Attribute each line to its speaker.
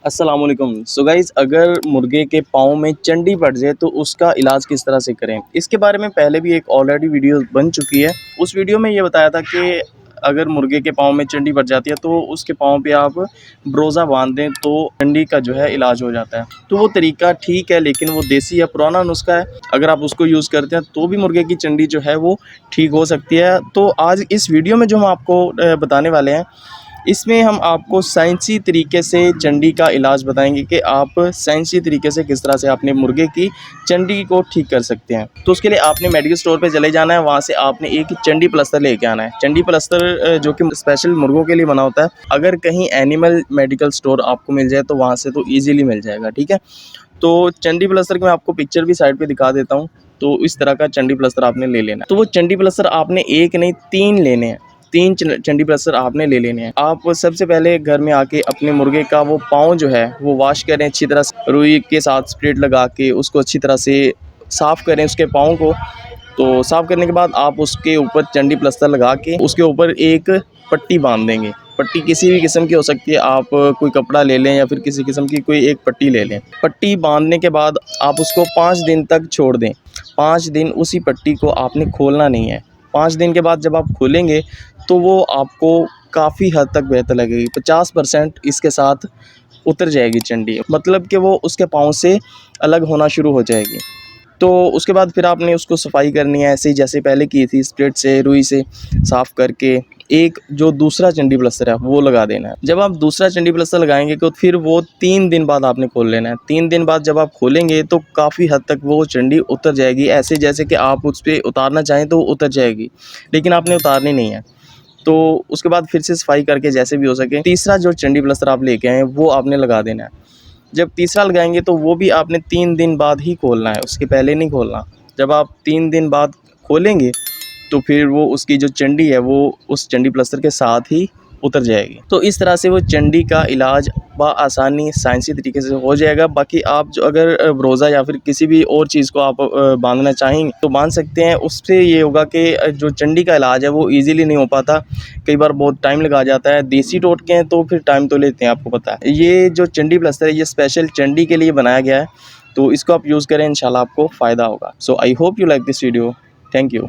Speaker 1: अस्सलाम वालेकुम। So guys, अगर मुर्गे के पाँव में चंडी पड़ जाए तो उसका इलाज किस तरह से करें, इसके बारे में पहले भी एक ऑलरेडी वीडियो बन चुकी है। उस वीडियो में ये बताया था कि अगर मुर्गे के पाँव में चंडी पड़ जाती है तो उसके पाँव पे आप ब्रोज़ा बांध दें तो चंडी का जो है इलाज हो जाता है। तो वो तरीका ठीक है, लेकिन वो देसी या पुराना नुस्खा है। अगर आप उसको यूज़ करते हैं तो भी मुर्गे की चंडी जो है वो ठीक हो सकती है। तो आज इस वीडियो में जो हम आपको बताने वाले हैं, इसमें हम आपको साइंसी तरीके से चंडी का इलाज बताएंगे कि आप साइंसी तरीके से किस तरह से अपने मुर्गे की चंडी को ठीक कर सकते हैं। तो उसके लिए आपने मेडिकल स्टोर पे चले जाना है, वहाँ से आपने एक चंडी प्लास्टर लेके आना है। चंडी प्लास्टर जो कि स्पेशल मुर्गों के लिए बना होता है। अगर कहीं एनिमल मेडिकल स्टोर आपको मिल जाए तो वहाँ से तो ईजिली मिल जाएगा, ठीक है। तो चंडी प्लास्टर की मैं आपको पिक्चर भी साइड पे दिखा देता हूँ। तो इस तरह का चंडी प्लास्टर आपने ले लेना है। तो वो चंडी प्लास्टर आपने एक नहीं 3 लेने हैं। 3 चंडी प्लास्टर आपने ले लेने हैं। आप सबसे पहले घर में आके अपने मुर्गे का वो पाँव जो है वो वॉश करें अच्छी तरह से, रुई के साथ स्प्रेड लगा के उसको अच्छी तरह से साफ़ करें उसके पाँव को। तो साफ़ करने के बाद आप उसके ऊपर चंडी प्लास्टर लगा के उसके ऊपर एक पट्टी बांध देंगे। पट्टी किसी भी किस्म की हो सकती है, आप कोई कपड़ा ले लें या फिर किसी किस्म की कोई एक पट्टी ले लें। पट्टी बांधने के बाद आप उसको 5 दिन तक छोड़ दें। 5 दिन उसी पट्टी को आपने खोलना नहीं है। 5 दिन के बाद जब आप खोलेंगे तो वो आपको काफ़ी हद तक बेहतर लगेगी। 50% इसके साथ उतर जाएगी चंडी, मतलब कि वो उसके पाँव से अलग होना शुरू हो जाएगी। तो उसके बाद फिर आपने उसको सफाई करनी है ऐसे ही जैसे पहले की थी, स्प्रेड से रुई से साफ़ करके एक जो दूसरा चंडी प्लास्टर है वो लगा देना है। जब आप दूसरा चंडी प्लास्टर लगाएंगे तो फिर वो 3 दिन बाद आपने खोल लेना है। 3 दिन बाद जब आप खोलेंगे तो काफ़ी हद तक वो चंडी उतर जाएगी, ऐसे जैसे कि आप उस पर उतारना चाहें तो उतर जाएगी, लेकिन आपने उतारनी नहीं है। तो उसके बाद फिर से सफाई करके जैसे भी हो सके तीसरा जो चंडी प्लास्टर आप लेके आए हैं वो आपने लगा देना है। जब तीसरा लगाएंगे तो वो भी आपने 3 दिन बाद ही खोलना है, उसके पहले नहीं खोलना। जब आप 3 दिन बाद खोलेंगे तो फिर वो उसकी जो चंडी है वो उस चंडी प्लास्टर के साथ ही उतर जाएगी। तो इस तरह से वो चंडी का इलाज बआसानी साइंसी तरीके से हो जाएगा। बाकी आप जो अगर ब्रोज़ा या फिर किसी भी और चीज़ को आप बांधना चाहेंगे तो बांध सकते हैं। उससे ये होगा कि जो चंडी का इलाज है वो ईज़िली नहीं हो पाता, कई बार बहुत टाइम लगा जाता है। देसी टोटके हैं तो फिर टाइम तो लेते हैं, आपको पता है। ये जो चंडी प्लास्टर है ये स्पेशल चंडी के लिए बनाया गया है, तो इसको आप यूज़ करें, इंशाल्लाह आपको फ़ायदा होगा। So I hope you like this video. Thank you.